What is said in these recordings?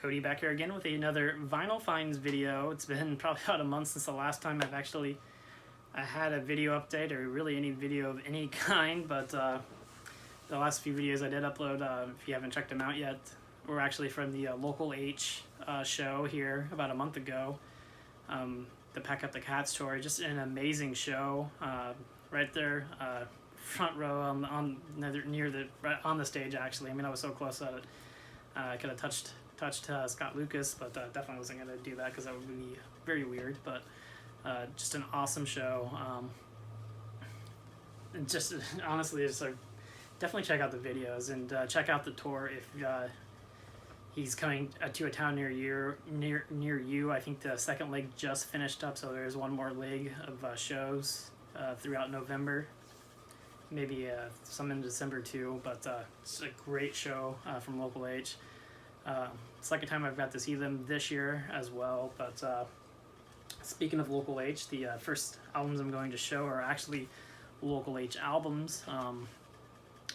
Cody back here again with another vinyl finds video. It's been probably about a month since the last time I've actually had a video update or really any video of any kind, but the last few videos I did upload, if you haven't checked them out yet, were actually from the Local H show here about a month ago. The Pack Up the Cats tour, just an amazing show. Right there, front row on the stage actually. I mean, I was so close that I could have touched Scott Lucas, but definitely wasn't going to do that because that would be very weird. But just an awesome show. And just honestly, just definitely check out the videos and check out the tour if he's coming to a town near you. I think the second leg just finished up, so there's one more leg of shows throughout November. Maybe some in December too, but it's a great show from Local H. Second time I've got to see them this year as well, but speaking of Local H, the first albums I'm going to show are actually Local H albums.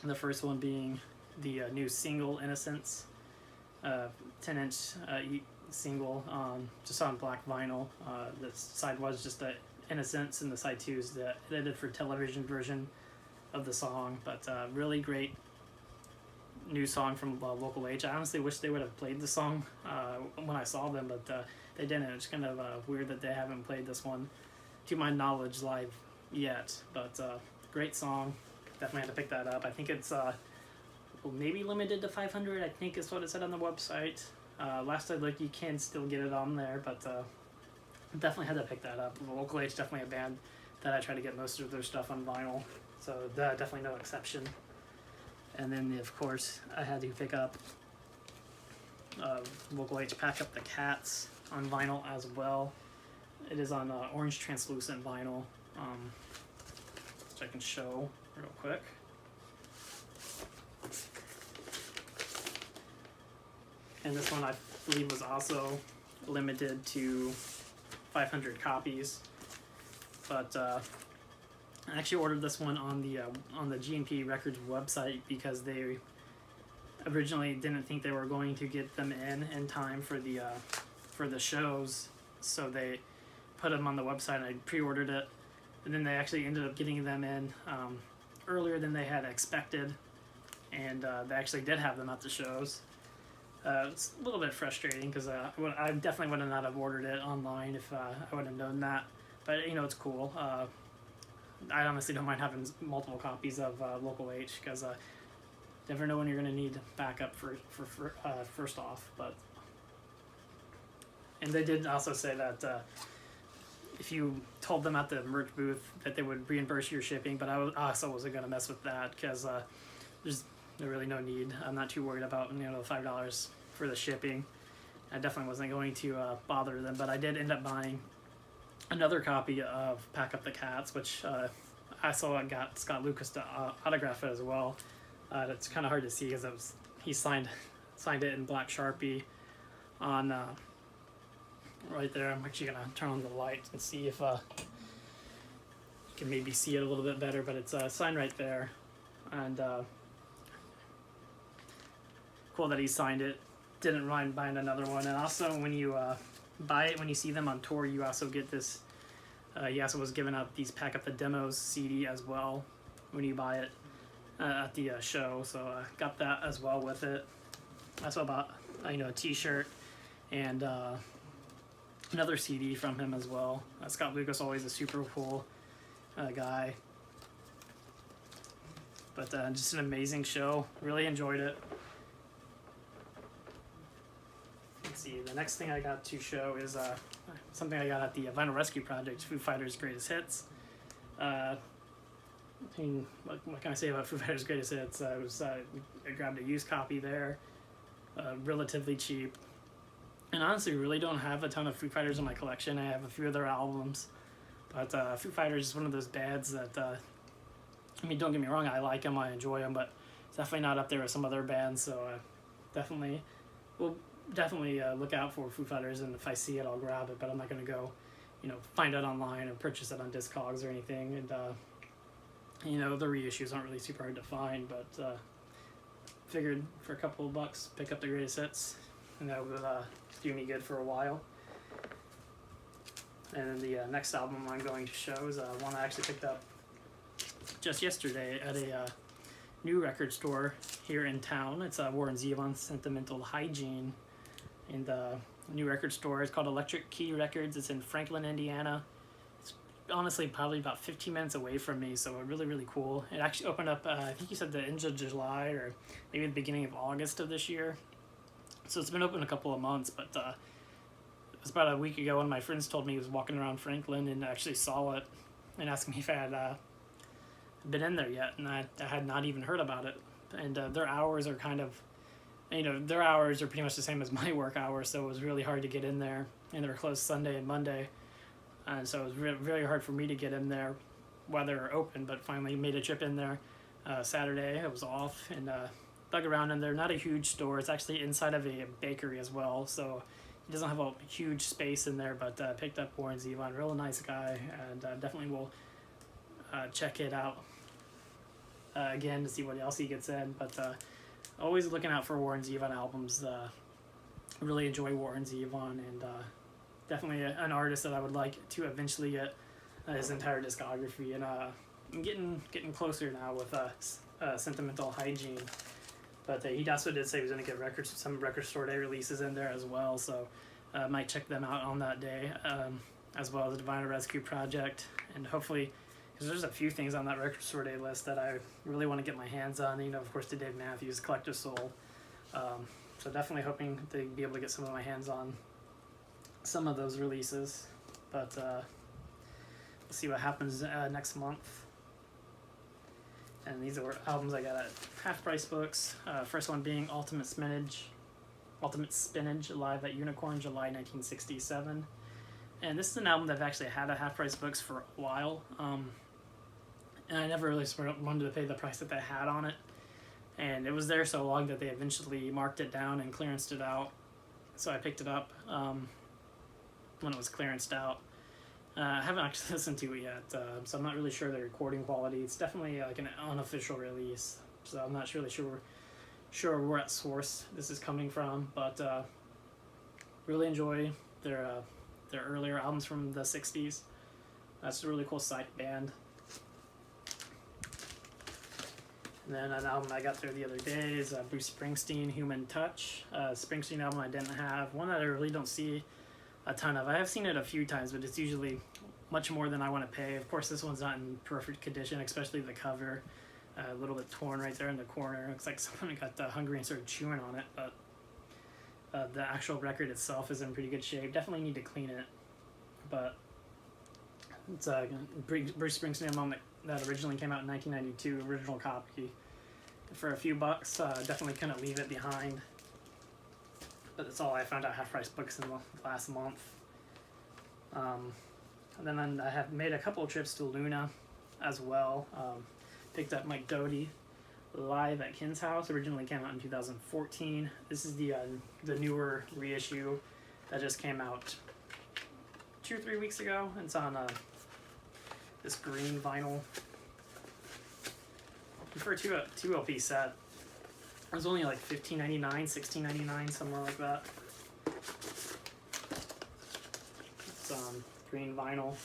The first one being the new single, Innocence, 10-inch single, just on black vinyl. The side was just the Innocence, and the side 2 is the edited for television version of the song, but really great new song from Local H. I honestly wish they would have played the song when I saw them, but they didn't. It's kind of weird that they haven't played this one, to my knowledge, live yet. But great song. Definitely had to pick that up. I think it's maybe limited to 500, I think is what it said on the website. Last I looked, you can still get it on there, but definitely had to pick that up. Local H, definitely a band that I try to get most of their stuff on vinyl, so definitely no exception. And then, of course, I had to pick up Local H Pack Up the Cats on vinyl as well. It is on orange translucent vinyl, which I can show real quick. And this one I believe was also limited to 500 copies, but I actually ordered this one on the G&P Records website because they originally didn't think they were going to get them in time for the shows, so they put them on the website. And I pre-ordered it, and then they actually ended up getting them in earlier than they had expected, and they actually did have them at the shows. It's a little bit frustrating because I definitely would not have ordered it online if I would have known that, but you know, it's cool. I honestly don't mind having multiple copies of Local H because never know when you're going to need backup for first off. And they did also say that if you told them at the merch booth that they would reimburse your shipping, but I also wasn't going to mess with that because there's really no need. I'm not too worried about the $5 for the shipping. I definitely wasn't going to bother them, but I did end up buying another copy of Pack Up the Cats, which I saw and got Scott Lucas to autograph it as well. It's kind of hard to see because he signed it in black Sharpie on right there. I'm actually gonna turn on the light and see if you can maybe see it a little bit better, but it's signed right there, and cool that he signed it. Didn't mind buying another one. And also when you buy it, when you see them on tour, you also get this. He also was giving out these Pack Up the Demos CD as well when you buy it at the show, so I got that as well with it. I also bought a T-shirt and another CD from him as well. Scott Lucas, always a super cool guy, but just an amazing show. Really enjoyed it. Let's see, the next thing I got to show is something I got at the Vinyl Rescue Project, Foo Fighters' Greatest Hits. I mean, what can I say about Foo Fighters' Greatest Hits? I grabbed a used copy there, relatively cheap. And honestly, really don't have a ton of Foo Fighters in my collection. I have a few of their albums, but Foo Fighters is one of those bands that, I mean, don't get me wrong, I like them, I enjoy them, but it's definitely not up there with some other bands, so definitely look out for Foo Fighters, and if I see it, I'll grab it, but I'm not going to go, find it online or purchase it on Discogs or anything. And, the reissues aren't really super hard to find, but figured for a couple of bucks, pick up the greatest hits. and that would do me good for a while. And then the next album I'm going to show is one I actually picked up just yesterday at a new record store here in town. It's Warren Zevon's Sentimental Hygiene, and the new record store is called Electric Key Records. It's in Franklin, Indiana. It's honestly probably about 15 minutes away from me, so really, really cool. It actually opened up, I think you said the end of July or maybe the beginning of August of this year. So it's been open a couple of months, but it was about a week ago when my friends told me he was walking around Franklin and actually saw it and asked me if I had been in there yet, and I had not even heard about it. And their hours are kind of, their hours are pretty much the same as my work hours, so it was really hard to get in there, and they were closed Sunday and Monday, and so it was very hard for me to get in there while they were open, but finally made a trip in there Saturday. I was off and dug around in there. Not a huge store. It's actually inside of a bakery as well, so he doesn't have a huge space in there, but picked up Warren Zevon. Real nice guy, and definitely will check it out again to see what else he gets in. But always looking out for Warren Zevon albums. Really enjoy Warren Zevon, and definitely an artist that I would like to eventually get his entire discography. And I'm getting closer now with Sentimental Hygiene. But he also did say he was going to get some record store day releases in there as well, so might check them out on that day, as well as the Divine Rescue Project, and hopefully, because there's a few things on that record store day list that I really want to get my hands on. Of course, the Dave Matthews Collective Soul. So definitely hoping to be able to get some of my hands on some of those releases, but we'll see what happens next month. And these are albums I got at Half Price Books. First one being Ultimate Spinach live at Unicorn, July 1967. And this is an album that I've actually had at Half Price Books for a while. And I never really wanted to pay the price that they had on it. And it was there so long that they eventually marked it down and clearanced it out. So I picked it up when it was clearanced out. I haven't actually listened to it yet, so I'm not really sure the recording quality. It's definitely like an unofficial release, so I'm not really sure what source this is coming from, but really enjoy their earlier albums from the 60s. That's a really cool psych band. And then an album I got there the other day is Bruce Springsteen, Human Touch. Springsteen album I didn't have, one that I really don't see a ton of. I have seen it a few times, but it's usually much more than I want to pay. Of course, this one's not in perfect condition, especially the cover. A little bit torn right there in the corner. Looks like someone got hungry and started chewing on it, but the actual record itself is in pretty good shape. Definitely need to clean it, but it's a Bruce Springsteen album that originally came out in 1992, original copy. For a few bucks, definitely couldn't leave it behind. But that's all I found out Half Price Books in the last month. And then I have made a couple of trips to Luna as well. Picked up Mike Dodie live at Ken's house. Originally came out in 2014. This is the newer reissue that just came out 2 or 3 weeks ago. It's on this green vinyl. For a two LP set, it was only like $15.99, $16.99, somewhere like that. It's green vinyl.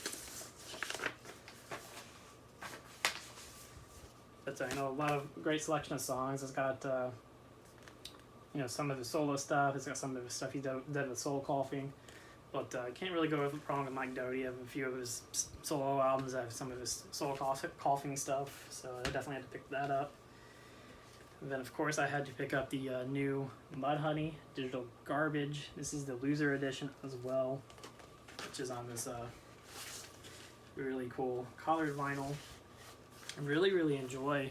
But a lot of great selection of songs. It's got some of his solo stuff. It's got some of his stuff he did with Soul Coughing. But can't really go wrong with Mike Dodie. I have a few of his solo albums. I have some of his Soul Coughing stuff, so I definitely had to pick that up. And then, of course, I had to pick up the new Mudhoney Digital Garbage. This is the Loser Edition as well, which is on this really cool collared vinyl. I really, really enjoy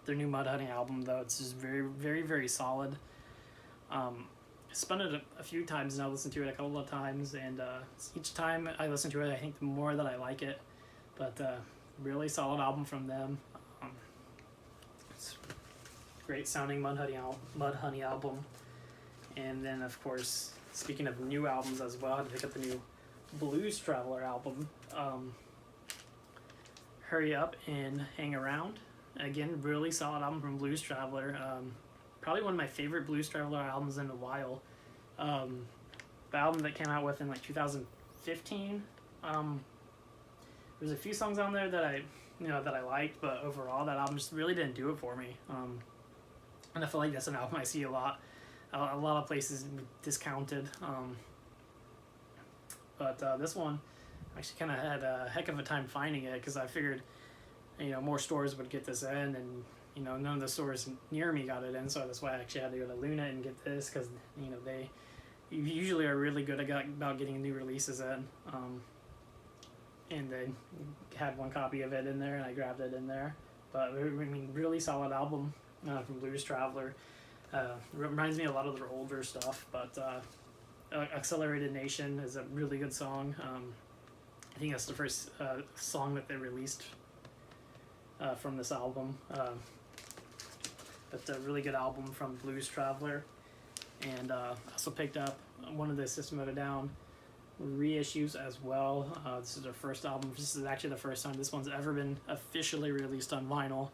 their new Mudhoney album, though. It's just very, very, very solid. I spun it a few times, and I listened to it a couple of times, and each time I listen to it, I think the more that I like it. But really solid album from them. It's great sounding Mudhoney album. And then, of course, speaking of new albums as well, I had to pick up the new Blues Traveler album. Hurry Up and Hang Around. Again, really solid album from Blues Traveler. Probably one of my favorite Blues Traveler albums in a while. The album that came out with in like 2015. There's a few songs on there that I liked, but overall that album just really didn't do it for me. And I feel like that's an album I see a lot of places discounted. But this one, I actually kind of had a heck of a time finding it because I figured, more stores would get this in, and none of the stores near me got it in, so that's why I actually had to go to Luna and get this because they usually are really good about getting new releases in. And they had one copy of it in there, and I grabbed it in there. But I mean, really solid album from Blues Traveler. Reminds me a lot of their older stuff, but Accelerated Nation is a really good song. I think that's the first song that they released from this album. But a really good album from Blues Traveler. And also picked up one of the System of a Down reissues as well. This is their first album. This is actually the first time this one's ever been officially released on vinyl.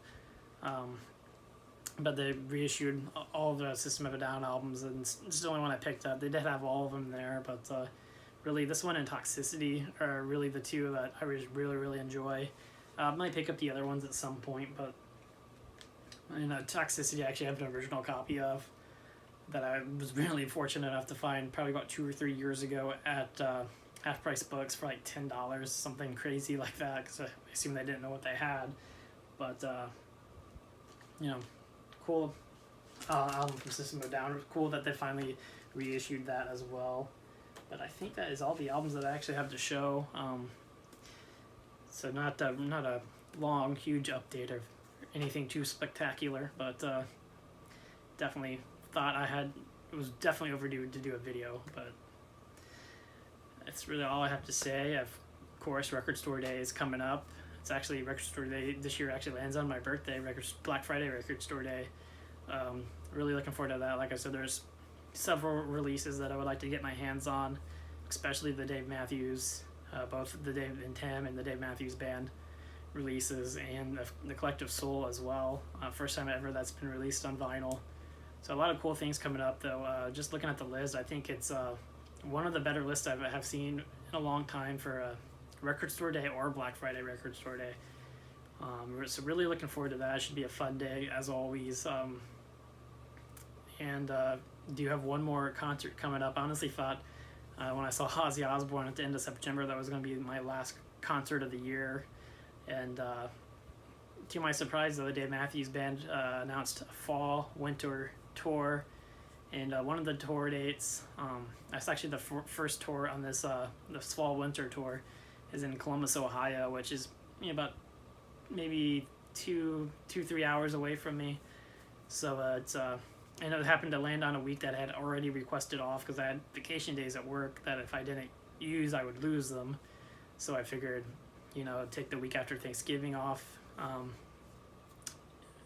But they reissued all the System of a Down albums, and it's the only one I picked up. They did have all of them there, but really this one and Toxicity are really the two that I really enjoy. I might pick up the other ones at some point, but Toxicity I actually have an original copy of that I was really fortunate enough to find probably about 2 or 3 years ago at Half Price Books for like $10, something crazy like that, because I assume they didn't know what they had. But cool album from System of a Down. Cool that they finally reissued that as well. But I think that is all the albums that I actually have to show. So not a long, huge update of anything too spectacular, but definitely thought it was definitely overdue to do a video, but that's really all I have to say. Of course, Record Store Day is coming up. It's actually Record Store Day this year actually lands on my birthday, Black Friday Record Store Day. Really looking forward to that. Like I said, there's several releases that I would like to get my hands on, especially the Dave Matthews, both the Dave and Tim and the Dave Matthews Band releases, and the Collective Soul as well. First time ever that's been released on vinyl. So a lot of cool things coming up, though. Just looking at the list, I think it's one of the better lists I have seen in a long time for Record Store Day or Black Friday Record Store Day. So really looking forward to that. It should be a fun day, as always. And do have one more concert coming up. I honestly thought when I saw Ozzy Osbourne at the end of September that was going to be my last concert of the year. And to my surprise, though, the Dave Matthews Band announced a fall-winter tour, and one of the tour dates, that's actually the first tour on this fall-winter tour, is in Columbus, Ohio, which is about maybe 2-3 hours away from me. So it's and it happened to land on a week that I had already requested off because I had vacation days at work that if I didn't use, I would lose them. So I figured, take the week after Thanksgiving off.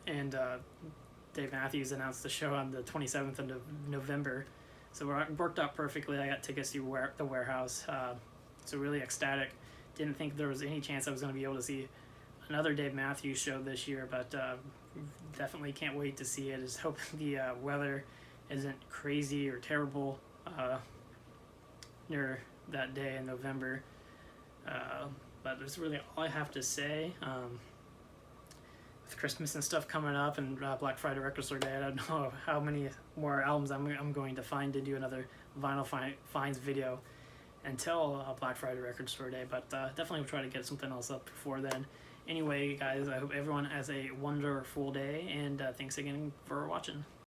And Dave Matthews announced the show on the 27th of November. So it worked out perfectly. I got tickets to the warehouse. So really ecstatic. Didn't think there was any chance I was going to be able to see another Dave Matthews show this year, but definitely can't wait to see it. Just hope the weather isn't crazy or terrible near that day in November. But that's really all I have to say. With Christmas and stuff coming up and Black Friday Record Store Day, I don't know how many more albums I'm going to find to do another vinyl finds video until Black Friday Record Store Day, but definitely will try to get something else up before then. Anyway, guys, I hope everyone has a wonderful day, and thanks again for watching.